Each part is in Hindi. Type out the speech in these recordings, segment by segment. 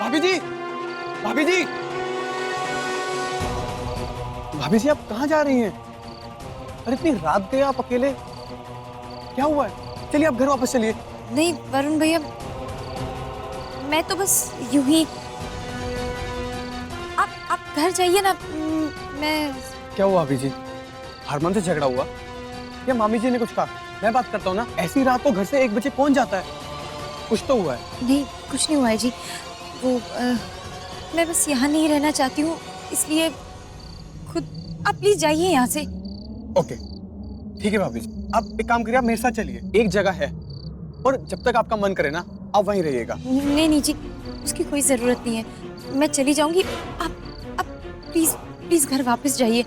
भाभी जी, भाभी जी, भाभी जी, आप कहाँ जा रही हैं? अरे इतनी रात गए आप अकेले, क्या हुआ है? चलिए आप घर वापस चलिए। नहीं वरुण भैया, मैं तो बस यूं ही। आप घर जाइए ना। मैं। क्या हुआ भाभी जी? हरमन से झगड़ा हुआ या मामी जी ने कुछ कहा? मैं बात करता हूँ ना, ऐसी रात को घर से 1 बजे कौन जाता है? कुछ तो हुआ है। नहीं, कुछ नहीं हुआ है जी। वो मैं बस यहाँ नहीं रहना चाहती हूँ, इसलिए खुद आप प्लीज जाइए यहाँ से। ओके, ठीक है भाभी जी, आप एक काम करिए, आप मेरे साथ चलिए, एक जगह है और जब तक आपका मन करे ना आप वहीं रहिएगा। नहीं नहीं जी, उसकी कोई जरूरत नहीं है, मैं चली जाऊंगी। आप प्लीज प्लीज घर वापस जाइए।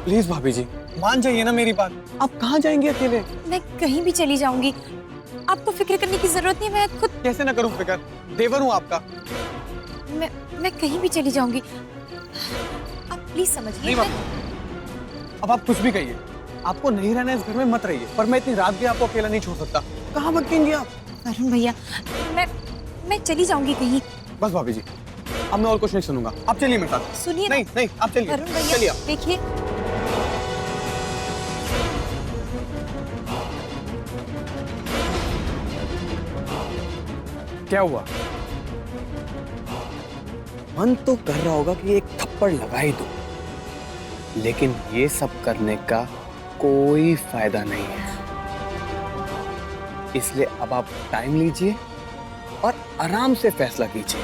प्लीज भाभी जी, मान जाइए ना मेरी बात। आप कहाँ जाएंगे अकेले? मैं कहीं भी चली जाऊंगी, आपको फिक्र करने की जरूरत नहीं है, मैं खुद। कैसे ना करूं फिक्र, देवर हूँ आपका। मैं कहीं भी चली जाऊंगी, आप प्लीज समझिए। नहीं बाबू, अब आप कुछ भी कहिए, आपको नहीं रहना इस घर में मत रहिए, पर मैं इतनी रात भी आपको अकेला नहीं छोड़ सकता। कहाँ भटकेंगे आप? वरुण भैया, मैं चली जाऊंगी कहीं। बस भाभी जी, अब मैं और कुछ नहीं सुनूंगा, आप चलिए मेरे साथ। सुनिए ना। नहीं नहीं, आप चलिए। वरुण भैया, चलिए आप। देखिए। क्या हुआ? मन तो कर रहा होगा कि एक थप्पड़ लगा ही दो, लेकिन ये सब करने का कोई फायदा नहीं है। इसलिए अब आप टाइम लीजिए और आराम से फैसला कीजिए।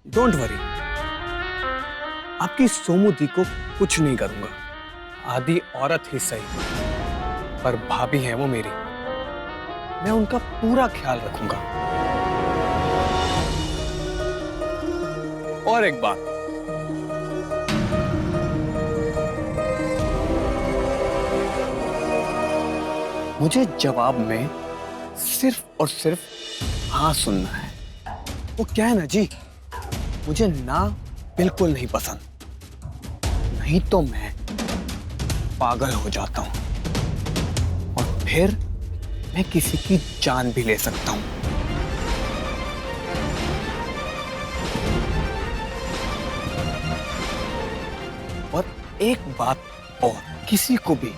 डोंट वरी, आपकी सोमू दी को कुछ नहीं करूंगा। आधी औरत ही सही, पर भाभी है वो मेरी, मैं उनका पूरा ख्याल रखूंगा। और एक बात, मुझे जवाब में सिर्फ और सिर्फ हाँ सुनना है। वो क्या है ना जी, मुझे ना बिल्कुल नहीं पसंद, नहीं तो मैं पागल हो जाता हूं और फिर मैं किसी की जान भी ले सकता हूं। और एक बात और, किसी को भी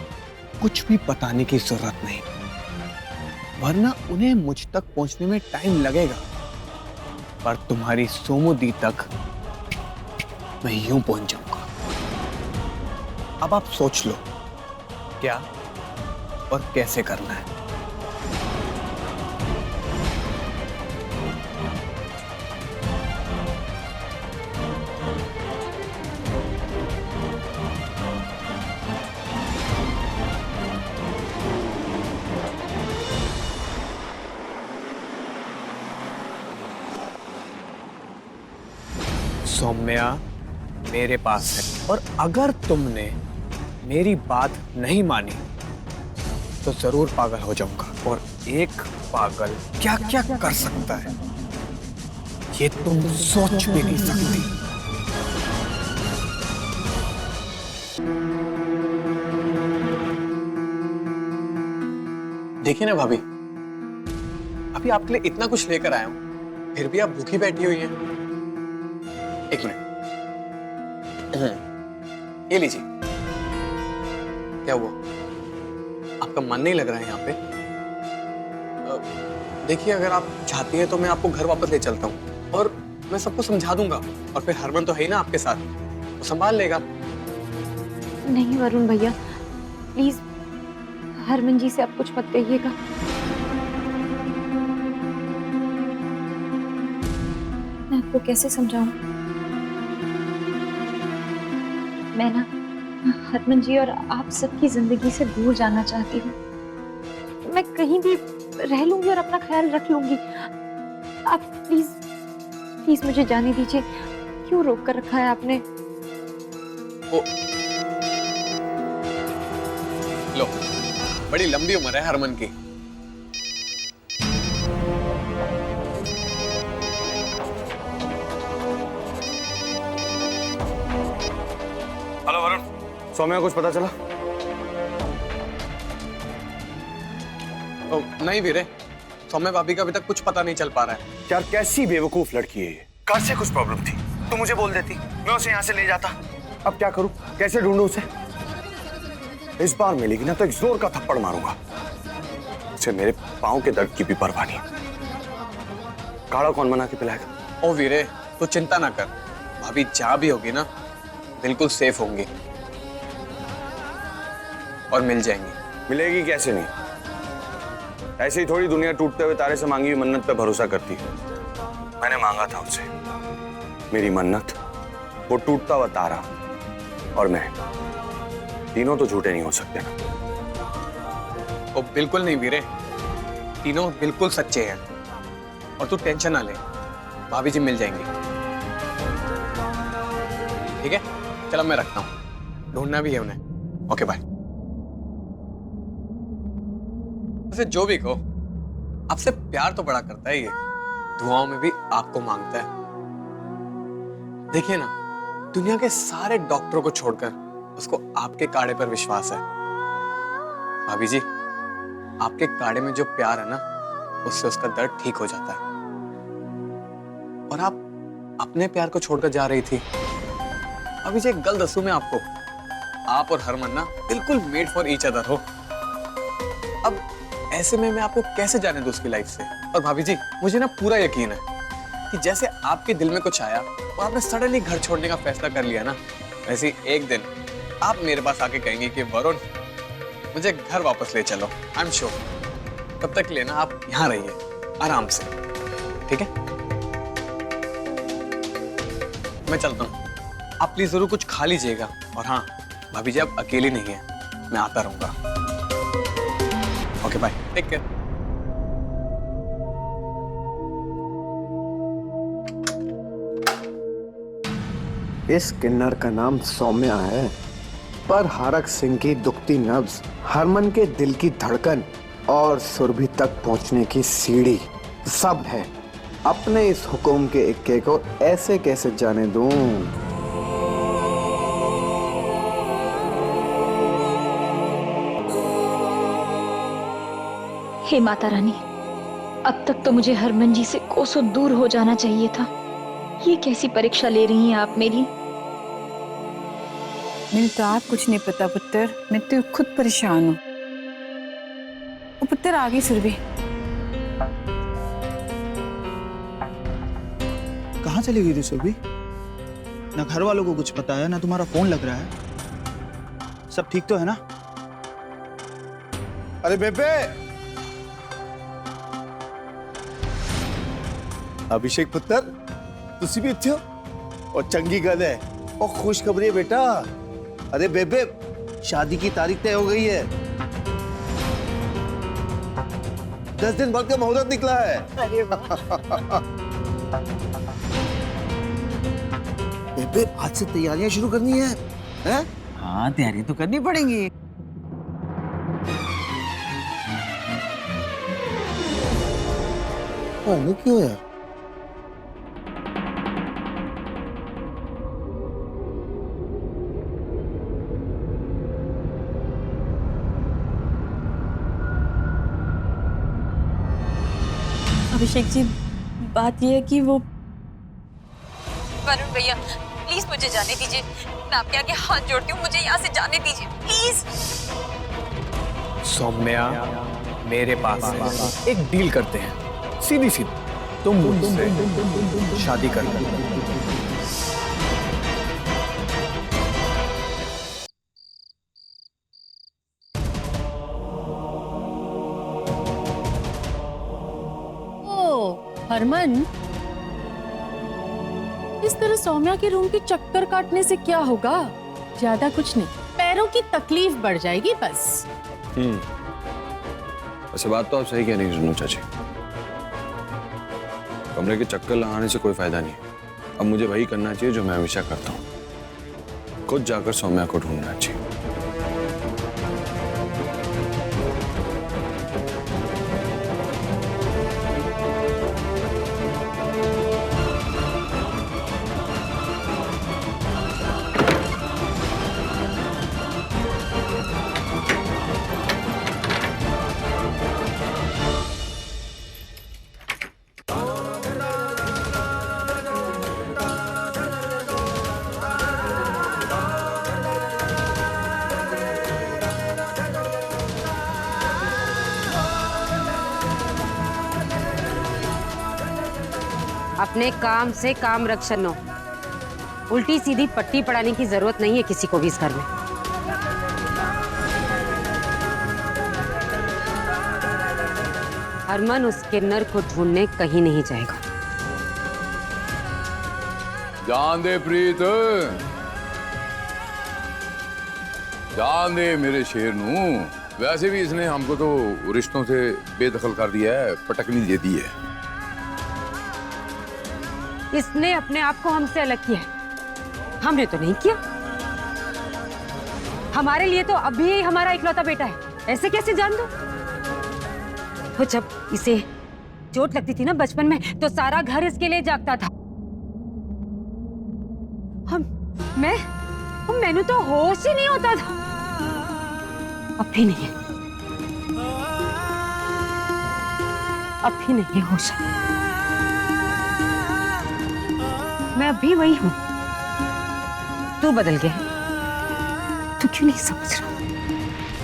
कुछ भी बताने की जरूरत नहीं, वरना उन्हें मुझ तक पहुंचने में टाइम लगेगा, पर तुम्हारी सोमू दी तक मैं यूं पहुंच जाऊंगा। अब आप सोच लो क्या और कैसे करना है। सौम्या मेरे पास है, और अगर तुमने मेरी बात नहीं मानी तो जरूर पागल हो जाऊंगा, और एक पागल क्या क्या कर सकता है ये तुम सोच भी नहीं सकती। देखिए ना भाभी, अभी आपके लिए इतना कुछ लेकर आया हूं, फिर भी आप भूखी बैठी हुई हैं। एक मिनट, ये लीजिए। क्या हुआ, आपका मन नहीं लग रहा है यहाँ पे? देखिए, अगर आप चाहती हैं तो मैं आपको घर वापस ले चलता हूँ और मैं सबको समझा दूंगा, और फिर हरमन तो है ही ना आपके साथ, वो संभाल लेगा। नहीं वरुण भैया, प्लीज हरमन जी से आप कुछ मत कहिएगा। मैं आपको कैसे समझाऊं? मैं ना हरमन जी और आप सबकी जिंदगी से दूर जाना चाहती हूँ। मैं कहीं भी रह लूंगी और अपना ख्याल रख लूंगी। आप प्लीज प्लीज मुझे जाने दीजिए। क्यों रोक कर रखा है आपने? ओ, लो, बड़ी लंबी उम्र है हरमन की। हेलो वरुण, सौम्या कुछ पता चला? ओ, नहीं वीरे, सौम्या भाभी का अभी तक कुछ पता नहीं चल पा रहा है। यार कैसी बेवकूफ लड़की है ये। घर से कुछ प्रॉब्लम थी तो मुझे बोल देती, मैं उसे यहाँ से ले जाता। अब क्या करूं, कैसे ढूंढूं उसे? इस बार मिलेगी ना तो एक जोर का थप्पड़ मारूंगा। उसे मेरे पाँव के दर्द की भी परवाह नहीं। काढ़ा कौन बना के पिलाएगा? ओ वीरे, तो चिंता ना कर, भाभी जहाँ भी होगी ना बिल्कुल सेफ होंगी और मिल जाएंगी। मिलेगी कैसे नहीं? ऐसे ही थोड़ी दुनिया टूटते हुए तारे से मांगी हुई मन्नत पे भरोसा करती है। मैंने मांगा था उससे मेरी मन्नत, वो टूटता हुआ तारा और मैं, तीनों तो झूठे नहीं हो सकते ना। ओ बिल्कुल नहीं वीरे, तीनों बिल्कुल सच्चे हैं। और तू टेंशन ना ले, भाभी जी मिल जाएंगी। ठीक है, चलो मैं रखता हूँ, ढूंढना भी है उन्हें। Okay bye. वैसे जो भी कहो, आपसे प्यार तो बड़ा करता है ये, दुआओं में भी आपको मांगता है। देखिए ना, दुनिया के सारे डॉक्टरों को छोड़कर उसको आपके काढ़े पर विश्वास है। भाभी जी, आपके काढ़े में जो प्यार है ना, उससे उसका दर्द ठीक हो जाता है। और आप अपने प्यार को छोड़कर जा रही थी। अभी जी एक गल दसूं मैं आपको, आप और हरमन ना बिल्कुल मेड फॉर ईच अदर हो। अब ऐसे में मैं आपको कैसे जाने दूं उसकी लाइफ से? और भाभी जी, मुझे ना पूरा यकीन है कि जैसे आपके दिल में कुछ आया और आपने सडनली घर छोड़ने का फैसला कर लिया ना, वैसे ही एक दिन आप मेरे पास आके कहेंगे कि वरुण, मुझे घर वापस ले चलो। I am sure. तब तक लेना आप यहाँ रहिए आराम से, ठीक है? मैं चलता हूँ, आप प्लीज जरूर कुछ खा लीजिएगा। और हाँ भाभी जी, आप अकेली नहीं है, मैं आता रहूंगा। Okay bye, take care. इस किन्नर का नाम सौम्या है, पर हरक सिंह की दुखती नब्ज, हरमन के दिल की धड़कन और सुरभि तक पहुंचने की सीढ़ी सब है। अपने इस हुक्म के इक्के को ऐसे कैसे जाने दूं? हे माता रानी, अब तक तो मुझे हरमन जी से कोसों दूर हो जाना चाहिए था। ये कैसी परीक्षा ले रही हैं आप मेरी? मैंने तो आप कुछ नहीं पता पुत्र, मैं तो खुद परेशान हूँ। वो पुत्र आ गई सुरभि। कहाँ चली गई थी सुरभि? ना घर वालों को कुछ पता है, ना तुम्हारा फोन लग रहा है। सब ठीक तो है ना? अरे बेबे, अभिषेक पुत्र, तुसी भी इत्थे हो? और चंगी गल है और खुशखबरी है बेटा। अरे बेबे, शादी की तारीख तय हो गई है। 10 दिन बाद का मुहूर्त निकला है। अरे वाह। बेबे, आज से तैयारियां शुरू करनी है, हैं? हाँ, तैयारी तो करनी पड़ेगी। क्यों यार? अभिषेक जी, बात ये है कि वो वरुण भैया, प्लीज मुझे जाने दीजिए। मैं आपके आगे हाथ जोड़ती हूँ, मुझे यहाँ से जाने दीजिए प्लीज। सौम्या मेरे पास है, एक डील करते हैं, सीधी सीधी। तुम मुझसे शादी कर लो। हरमन, इस तरह सौम्या के रूम के चक्कर काटने से क्या होगा? ज्यादा कुछ नहीं, पैरों की तकलीफ बढ़ जाएगी बस। वैसे बात तो आप सही कह रही हैं चाची। कमरे के चक्कर लगाने से कोई फायदा नहीं। अब मुझे वही करना चाहिए जो मैं हमेशा करता हूँ, खुद जाकर सौम्या को ढूंढना चाहिए। अपने काम से काम रख शन्नो। उल्टी सीधी पट्टी पढ़ाने की जरूरत नहीं है किसी को भी इस घर में। हरमन उस किन्नर को ढूंढने कहीं नहीं जाएगा। जान दे प्रीत, जान दे मेरे शेर नू। वैसे भी इसने हमको तो रिश्तों से बेदखल कर दिया है, पटकनी दे दी है। इसने अपने आप को हमसे अलग किया है, हमने तो नहीं किया। हमारे लिए तो अभी ही हमारा इकलौता बेटा है, ऐसे कैसे जान दो? तो जब इसे चोट लगती थी ना बचपन में, तो सारा घर इसके लिए जागता था। मैंने तो होश ही नहीं होता था। अब भी नहीं है, अब भी नहीं है होश। मैं अभी वही हूं, तू बदल गया है। तू क्यों नहीं समझ रहा?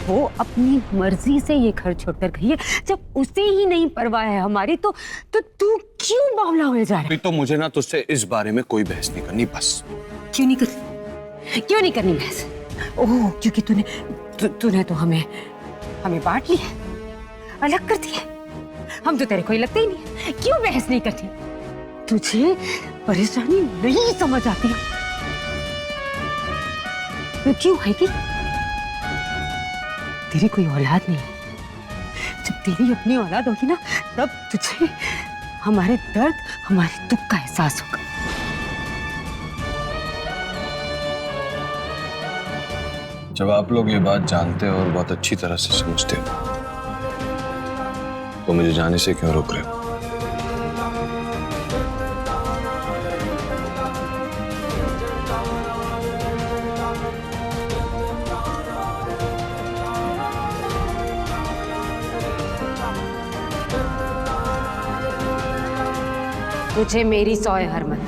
वो अपनी मर्जी से ये घर छोड़कर गई है। जब उसे ही नहीं परवाह है हमारी, तो तू क्यों बावला हो जा रहा है? तो मुझे ना तुझसे इस बारे में कोई बहस नहीं करनी, बस। क्यों नहीं करनी बहस? ओह, क्योंकि तूने तो हमें बांट लिया, अलग कर दिया। हम तो तेरे को ही लगते ही नहीं। क्यों बहस नहीं करती? तुझे परेशानी नहीं समझ आती? तो क्यों है कि तेरी कोई औलाद नहीं? जब तेरी अपनी औलाद होगी ना, तब तुझे हमारे दर्द, हमारे दुख का एहसास होगा। जब आप लोग ये बात जानते हो और बहुत अच्छी तरह से समझते हो, तो मुझे जाने से क्यों रोक रहे हो? तुझे मेरी सौ है हरमन।